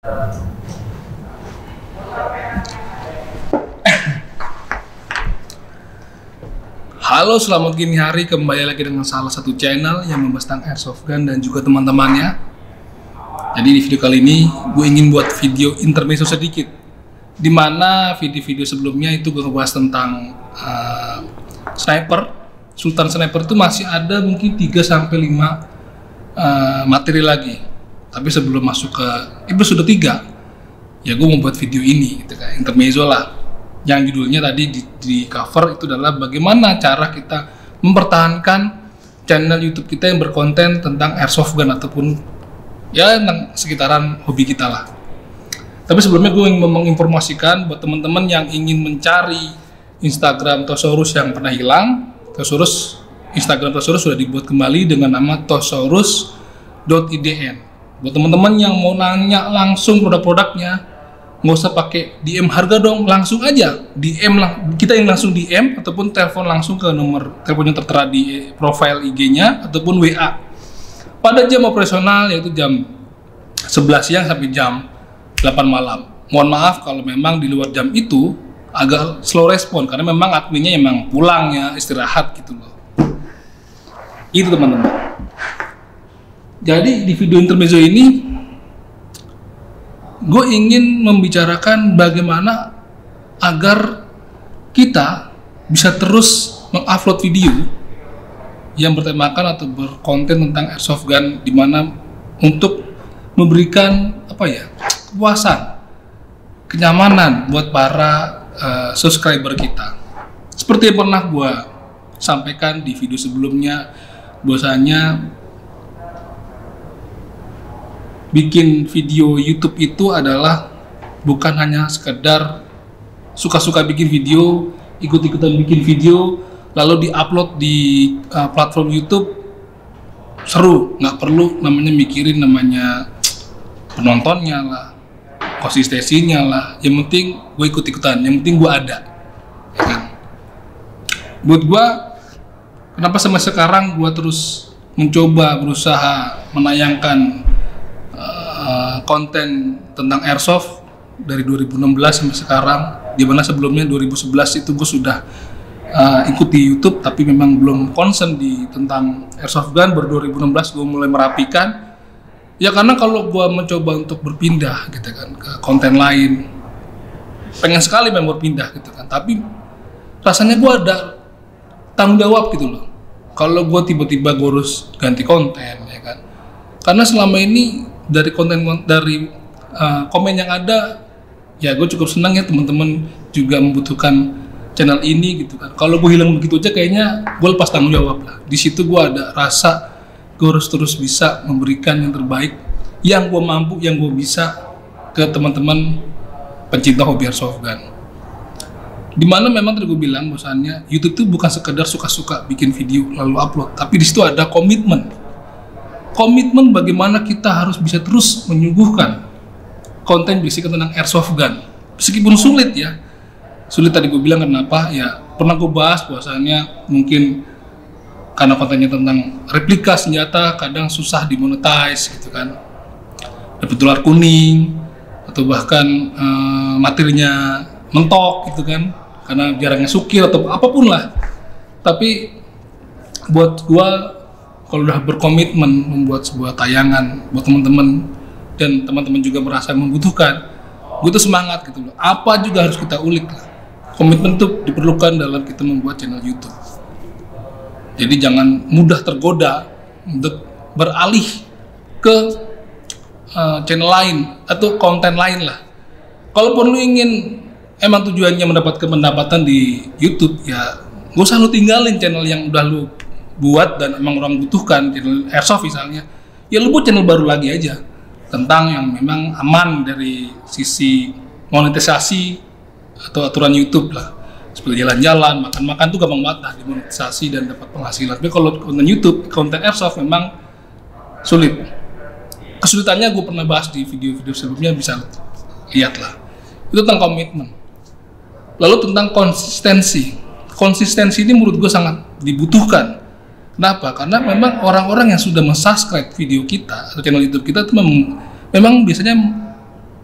Halo, selamat gini hari, kembali lagi dengan salah satu channel yang membahas tentang airsoft gun dan juga teman-temannya. Jadi di video kali ini gue ingin buat video intermezzo sedikit, dimana video-video sebelumnya itu gue ngebahas tentang sniper, Sultan Sniper itu masih ada mungkin 3-5 materi lagi. Tapi sebelum masuk ke episode 3, ya gue mau buat video ini gitu kan, intermezzo lah. Yang judulnya tadi di cover itu adalah bagaimana cara kita mempertahankan channel YouTube kita yang berkonten tentang airsoft gun ataupun ya tentang sekitaran hobi kita lah. Tapi sebelumnya gue ingin menginformasikan buat teman-teman yang ingin mencari Instagram Tosaurus yang pernah hilang. Instagram Tosaurus sudah dibuat kembali dengan nama tosaurus.idn. Buat teman-teman yang mau nanya langsung produk-produknya, nggak usah pakai DM harga dong, langsung aja DM lah, kita yang langsung DM ataupun telepon langsung ke nomor telepon yang tertera di profile IG-nya ataupun WA pada jam operasional, yaitu jam 11 siang sampai jam 8 malam. Mohon maaf kalau memang di luar jam itu agak slow respon karena memang adminnya emang pulang ya, istirahat gitu loh. Itu teman-teman. Jadi di video intermezzo ini gue ingin membicarakan bagaimana agar kita bisa terus mengupload video yang bertemakan atau berkonten tentang airsoft gun, dimana untuk memberikan kepuasan, kenyamanan buat para subscriber kita. Seperti yang pernah gue sampaikan di video sebelumnya, bahwasanya bikin video YouTube itu adalah bukan hanya sekedar suka-suka bikin video, ikut-ikutan bikin video, lalu diupload di platform YouTube. Seru, nggak perlu namanya mikirin namanya penontonnya lah, konsistensinya lah. Yang penting gue ikut-ikutan, yang penting gue ada, ya kan? Buat gue, kenapa sampai sekarang gue terus mencoba berusaha menayangkan konten tentang airsoft dari 2016 sampai sekarang, dimana sebelumnya 2011 itu gue sudah ikut di YouTube tapi memang belum concern di tentang airsoft gun. Baru 2016 gue mulai merapikan ya, karena kalau gue mencoba untuk berpindah gitu kan ke konten lain, pengen sekali memang berpindah gitu kan, tapi rasanya gue ada tanggung jawab gitu loh kalau gue tiba-tiba gue harus ganti konten, ya kan. Karena selama ini dari komen yang ada, ya gue cukup senang ya teman-teman juga membutuhkan channel ini gitu kan. Kalau gue hilang begitu aja, kayaknya gue lepas tanggung jawab lah. Di situ gue ada rasa gue harus terus bisa memberikan yang terbaik, yang gue mampu, yang gue bisa ke teman-teman pencinta hobi airsoft gun. Dimana memang tadi gue bilang bahwasannya YouTube itu bukan sekedar suka-suka bikin video lalu upload, tapi di situ ada komitmen bagaimana kita harus bisa terus menyuguhkan konten bisikan tentang airsoft gun, meskipun sulit ya. Sulit tadi gue bilang kenapa ya, pernah gue bahas bahwasannya mungkin karena kontennya tentang replika senjata kadang susah dimonetize gitu kan, dapat dolar kuning atau bahkan materinya mentok gitu kan karena jarangnya sukir atau apapun lah. Tapi buat gue, kalau udah berkomitmen membuat sebuah tayangan buat teman-teman dan teman-teman juga merasa membutuhkan, gue tuh semangat gitu loh. Apa juga harus kita ulik lah. Komitmen tuh diperlukan dalam kita membuat channel YouTube. Jadi jangan mudah tergoda untuk beralih ke channel lain atau konten lain lah. Kalaupun lu ingin emang tujuannya mendapatkan pendapatan di YouTube, ya gak usah lu tinggalin channel yang udah lu buat dan emang orang butuhkan, channel airsoft misalnya, ya lu buat channel baru lagi aja tentang yang memang aman dari sisi monetisasi atau aturan YouTube lah, seperti jalan-jalan, makan-makan tuh gampang banget lah dimonetisasi dan dapat penghasilan. Tapi kalau konten YouTube, konten airsoft memang sulit. Kesulitannya gue pernah bahas di video-video sebelumnya, bisa lihat lah. Itu tentang komitmen. Lalu tentang konsistensi ini menurut gue sangat dibutuhkan. Kenapa? Karena memang orang-orang yang sudah mensubscribe video kita atau channel YouTube kita itu memang biasanya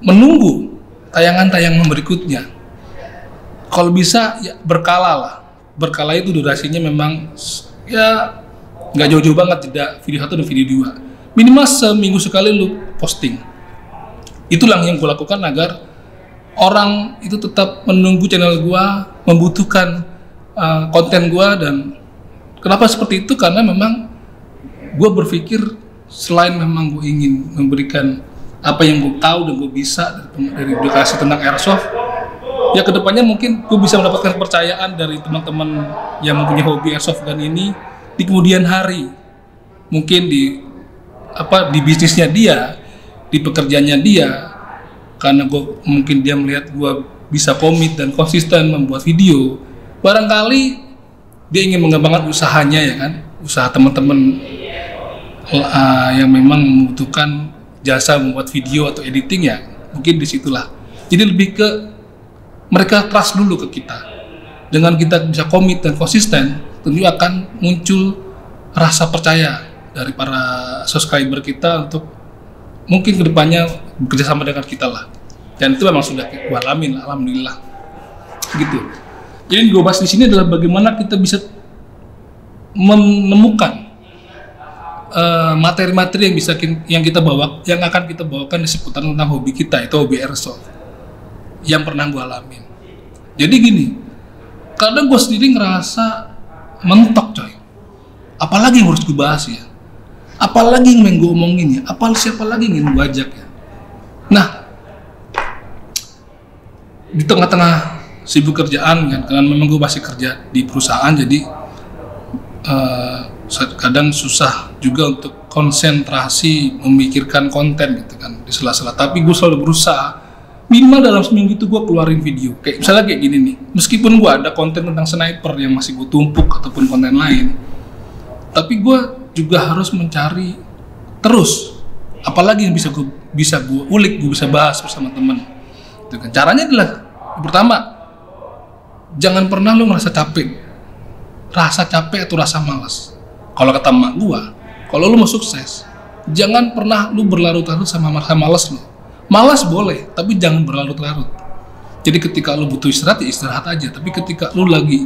menunggu tayangan-tayangan berikutnya. Kalau bisa ya berkala lah. Berkala itu durasinya memang ya nggak jauh-jauh banget, tidak video 1 dan video 2. Minimal seminggu sekali lu posting. Itulah yang gue lakukan agar orang itu tetap menunggu channel gue, membutuhkan konten gue. Dan kenapa seperti itu? Karena memang gue berpikir selain memang gue ingin memberikan apa yang gue tahu dan gue bisa dari edukasi tentang airsoft, ya kedepannya mungkin gue bisa mendapatkan kepercayaan dari teman-teman yang mempunyai hobi airsoft gun ini di kemudian hari, mungkin di bisnisnya dia, di pekerjaannya dia, karena mungkin dia melihat gue bisa komit dan konsisten membuat video, barangkali dia ingin mengembangkan usahanya, ya kan, usaha teman-teman yang memang membutuhkan jasa membuat video atau editing, ya mungkin disitulah. Jadi lebih ke mereka trust dulu ke kita. Dengan kita bisa komit dan konsisten, tentu akan muncul rasa percaya dari para subscriber kita untuk mungkin kedepannya bekerja sama dengan kita lah. Dan itu memang sudah gue alamin, alhamdulillah. Gitu. Jadi yang gue bahas di sini adalah bagaimana kita bisa menemukan materi-materi yang akan kita bawakan di seputar tentang hobi kita, itu hobi airsoft yang pernah gue alamin. Jadi gini, kadang gue sendiri ngerasa mentok coy, apalagi yang harus gue bahas ya, apalagi yang gue omongin ya, siapa lagi yang ingin gue ajak ya. Nah, di tengah-tengah sibuk kerjaan kan, karena memang gue masih kerja di perusahaan, jadi kadang susah juga untuk konsentrasi memikirkan konten gitu kan di sela-sela. Tapi gue selalu berusaha minimal dalam seminggu itu gue keluarin video. Kayak misalnya kayak gini nih, meskipun gue ada konten tentang sniper yang masih gue tumpuk ataupun konten lain, tapi gue juga harus mencari terus apalagi yang bisa gue ulik, gue bisa bahas bersama teman. Caranya adalah pertama, jangan pernah lu ngerasa capek, rasa capek atau rasa malas. Kalau kata emak gua, kalau lu mau sukses, jangan pernah lu berlarut-larut sama malas lu. Malas boleh, tapi jangan berlarut-larut. Jadi ketika lu butuh istirahat, ya istirahat aja. Tapi ketika lu lagi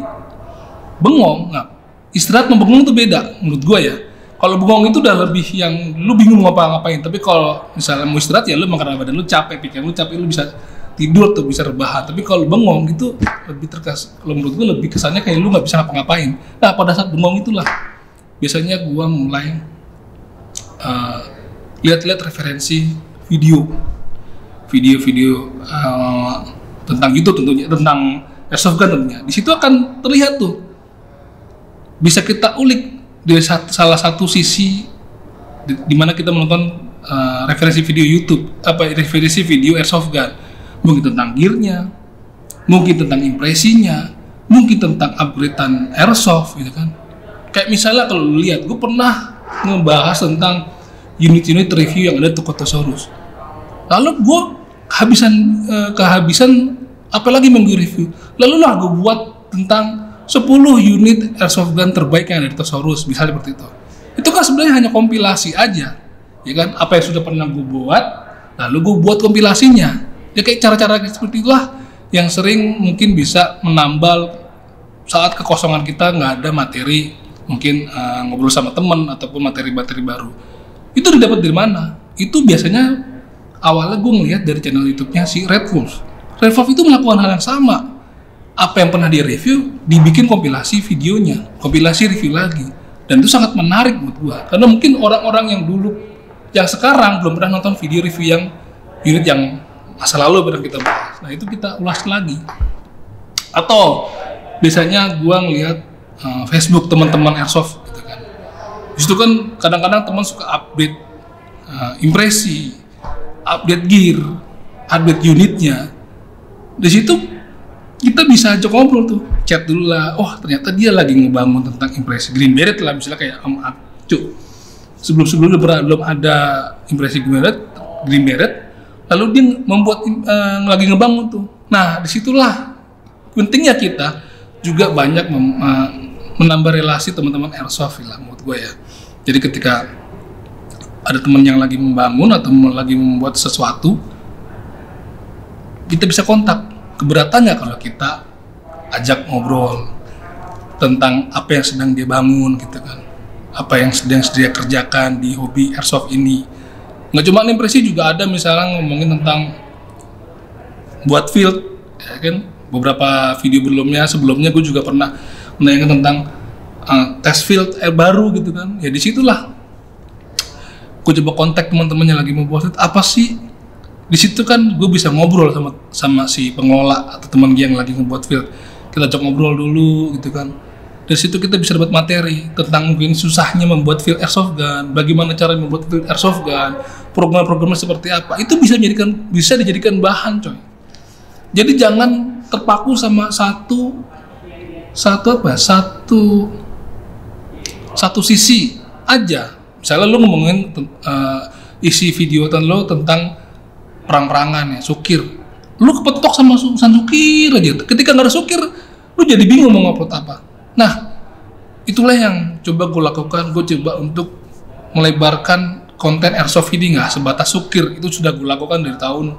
bengong, nah, istirahat sama bengong itu beda menurut gua ya. Kalau bengong itu udah lebih yang lu bingung mau ngapain. Tapi kalau misalnya mau istirahat, ya lu makan badan lu capek, pikiran lu capek, lu bisa tidur atau bisa rebahan. Tapi kalau bengong itu lebih kalau menurut gue lebih kesannya kayak lu nggak bisa ngapa-ngapain. Nah pada saat bengong itulah biasanya gue mulai lihat-lihat referensi video tentang YouTube tentunya, tentang airsoft gun tentunya. Di situ akan terlihat tuh, bisa kita ulik dari salah satu sisi di mana kita menonton referensi video YouTube, referensi video airsoft gun. Mungkin tentang gearnya, mungkin tentang impresinya, mungkin tentang upgradean airsoft gitu kan. Kayak misalnya kalau lu lihat, gue pernah ngebahas tentang unit-unit review yang ada di Tukotosaurus. Lalu gue kehabisan apalagi minggu review. Lalu lah gue buat tentang 10 unit airsoft gun terbaik yang ada di Tukotosaurus, misalnya seperti itu. Itu kan sebenarnya hanya kompilasi aja, ya kan? Apa yang sudah pernah gue buat, lalu gue buat kompilasinya. Ya kayak cara-cara seperti itulah yang sering mungkin bisa menambal saat kekosongan kita nggak ada materi, mungkin ngobrol sama teman ataupun materi-materi baru. Itu didapat dari mana? Itu biasanya awalnya gue ngeliat dari channel YouTube-nya si Red Wolf. Red Wolf itu melakukan hal yang sama. Apa yang pernah dia review, dibikin kompilasi videonya, kompilasi review lagi. Dan itu sangat menarik buat gue. Karena mungkin orang-orang yang sekarang belum pernah nonton video review yang unit yang masa lalu pernah kita bahas. Nah itu kita ulas lagi. Atau biasanya gua ngeliat Facebook teman-teman airsoft gitu kan. Disitu kan kadang-kadang teman suka update impresi, update gear, update unitnya. Di situ kita bisa ajak ngobrol tuh, chat dulu lah. Oh ternyata dia lagi ngebangun tentang impresi Green Beret lah, misalnya kayak Cuk. Sebelum-sebelumnya belum ada impresi Green Beret. Lalu dia membuat lagi ngebangun tuh. Nah disitulah pentingnya kita juga banyak menambah relasi teman-teman airsoft lah menurut gue ya. Jadi ketika ada teman yang lagi membangun atau lagi membuat sesuatu, kita bisa kontak. Keberatannya kalau kita ajak ngobrol tentang apa yang sedang dia bangun gitu kan, apa yang sedang dia kerjakan di hobi airsoft ini. Nggak cuma impresi, juga ada misalnya ngomongin tentang buat field, ya kan. Beberapa video sebelumnya gue juga pernah menanyakan tentang test field baru gitu kan. Ya disitulah gue coba kontak teman-teman yang lagi mau buat field, apa sih. Di situ kan gue bisa ngobrol sama si pengelola atau teman yang lagi ngebuat field. Kita ajak ngobrol dulu gitu kan. Dari situ kita bisa dapat materi tentang mungkin susahnya membuat field airsoft gun, bagaimana cara membuat field airsoft gun, program-programnya seperti apa. Itu bisa dijadikan bahan, coy. Jadi jangan terpaku sama satu sisi aja. Misalnya lu ngomongin isi video lo tentang perang-perangan ya, sukir. Lu kepetok sama urusan sukir aja. Ketika nggak ada sukir, lu jadi bingung mau ngupload apa. Nah, itulah yang coba gue lakukan. Gue coba untuk melebarkan konten airsoft ini nggak sebatas sukir. Itu sudah gue lakukan dari tahun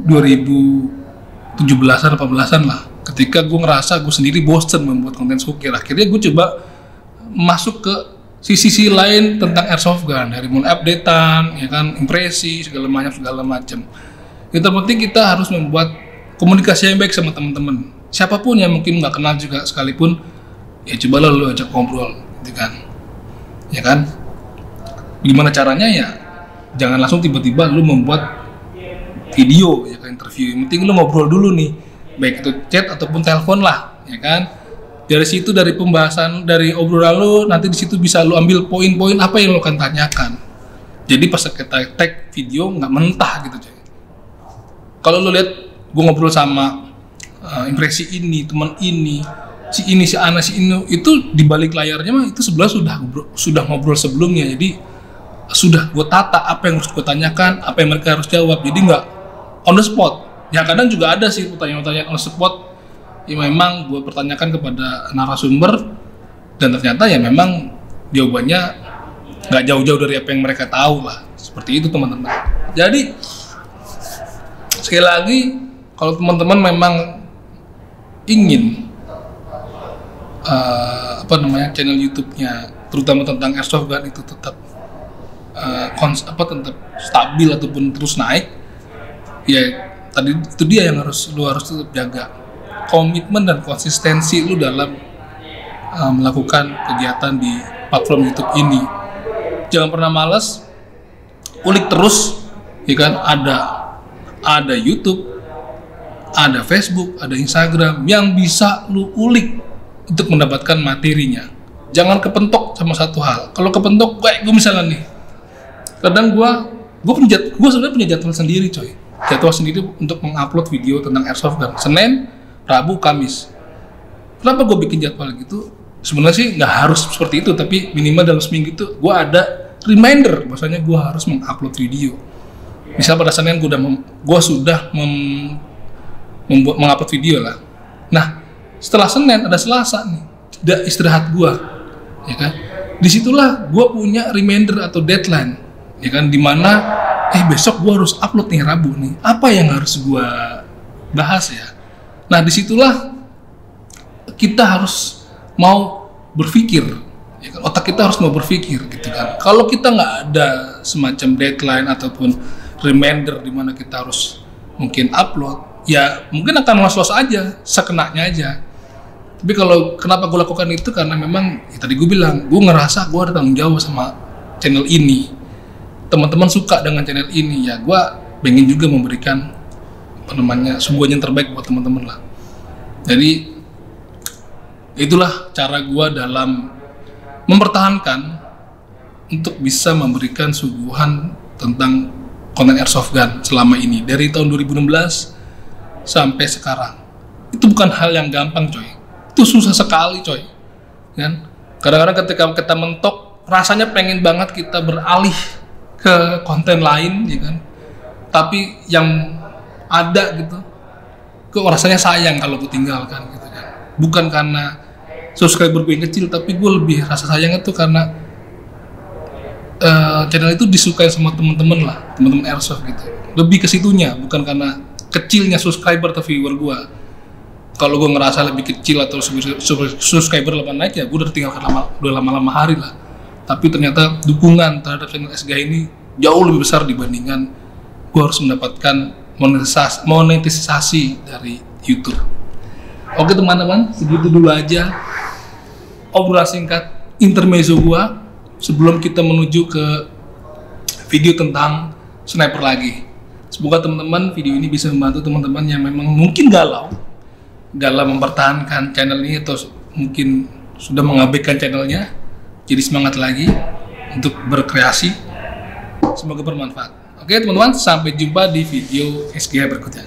2017-an, 18-an lah. Ketika gue ngerasa gue sendiri bosen membuat konten sukir, akhirnya gue coba masuk ke sisi lain tentang airsoft gun, dari mulai updatean, ya kan, impresi segala macam. Yang terpenting kita harus membuat komunikasi yang baik sama teman-teman, siapapun yang mungkin nggak kenal juga sekalipun, ya cobalah lu ajak ngobrol, gitu kan, ya kan. Gimana caranya ya? Jangan langsung tiba-tiba lu membuat video, ya kan, interview. Yang penting lu ngobrol dulu nih, baik itu chat ataupun telepon lah, ya kan. Dari situ, dari pembahasan, dari obrolan lu, nanti di situ bisa lu ambil poin-poin apa yang lu akan tanyakan. Jadi pas kita tag video nggak mentah gitu, coy. Kalau lu lihat gue ngobrol sama impresi ini, teman ini, si Ana, si ini, itu di balik layarnya mah itu sebelah sudah ngobrol sebelumnya. Jadi sudah gue tata apa yang harus gue tanyakan, apa yang mereka harus jawab. Jadi nggak on the spot. Ya kadang juga ada sih pertanyaan-pertanyaan on the spot yang memang gue pertanyakan kepada narasumber, dan ternyata ya memang jawabannya nggak jauh-jauh dari apa yang mereka tahu lah. Seperti itu teman-teman. Jadi sekali lagi, kalau teman-teman memang ingin channel YouTube-nya terutama tentang airsoft gun itu tetap tetap stabil ataupun terus naik, ya tadi itu dia yang lu harus tetap jaga komitmen dan konsistensi lu dalam melakukan kegiatan di platform YouTube ini. Jangan pernah malas, ulik terus, ya kan. Ada YouTube, ada Facebook, ada Instagram yang bisa lu ulik untuk mendapatkan materinya. Jangan kepentok sama satu hal. Kalau kepentok, kayak gue misalnya nih, kadang gue sebenarnya punya jadwal sendiri, coy. Jadwal sendiri untuk mengupload video tentang airsoft gun. Senin, Rabu, Kamis. Kenapa gue bikin jadwal gitu? Sebenarnya sih nggak harus seperti itu, tapi minimal dalam seminggu itu gue ada reminder bahwasanya gue harus mengupload video. Misal pada Senin gue sudah mengupload video lah. Nah, setelah Senin ada Selasa nih, ada istirahat gue, ya kan? Disitulah gue punya reminder atau deadline, ya kan? Dimana besok gue harus upload nih Rabu nih. Apa yang harus gue bahas ya? Nah, disitulah kita harus mau berpikir, ya kan? Otak kita harus mau berpikir, gitu kan. Kalau kita nggak ada semacam deadline ataupun reminder di mana kita harus mungkin upload, ya mungkin akan los-los aja, sekenanya aja. Tapi kalau kenapa gue lakukan itu, karena memang ya tadi gue bilang, gue ngerasa gue ada tanggung jawab sama channel ini. Teman-teman suka dengan channel ini, ya gue pengen juga memberikan sebuah yang terbaik buat teman-teman lah. Jadi itulah cara gue dalam mempertahankan untuk bisa memberikan suguhan tentang konten airsoft gun selama ini dari tahun 2016 sampai sekarang. Itu bukan hal yang gampang, coy. Itu susah sekali, coy. Kan? Kadang-kadang ketika kita mentok, rasanya pengen banget kita beralih ke konten lain, ya kan? Tapi yang ada gitu, kok rasanya sayang kalau gue tinggalkan gitu kan. Bukan karena subscriber gue yang kecil, tapi gue lebih rasa sayangnya tuh karena channel itu disukai sama teman-teman lah, teman-teman airsoft gitu. lebih ke situnya, bukan karena kecilnya subscriber atau viewer gue. Kalau gue ngerasa lebih kecil atau subscriber lebih naik, ya gue udah tinggalkan udah lama-lama hari lah. Tapi ternyata dukungan terhadap channel SGH ini jauh lebih besar dibandingkan gue harus mendapatkan monetisasi dari YouTube. Oke teman-teman, segitu dulu aja obrolan singkat intermezzo gue sebelum kita menuju ke video tentang sniper lagi. Semoga teman-teman video ini bisa membantu teman-teman yang memang mungkin galau dalam mempertahankan channel ini atau mungkin sudah mengabaikan channelnya, jadi semangat lagi untuk berkreasi. Semoga bermanfaat. Oke teman-teman, sampai jumpa di video SGH berikutnya.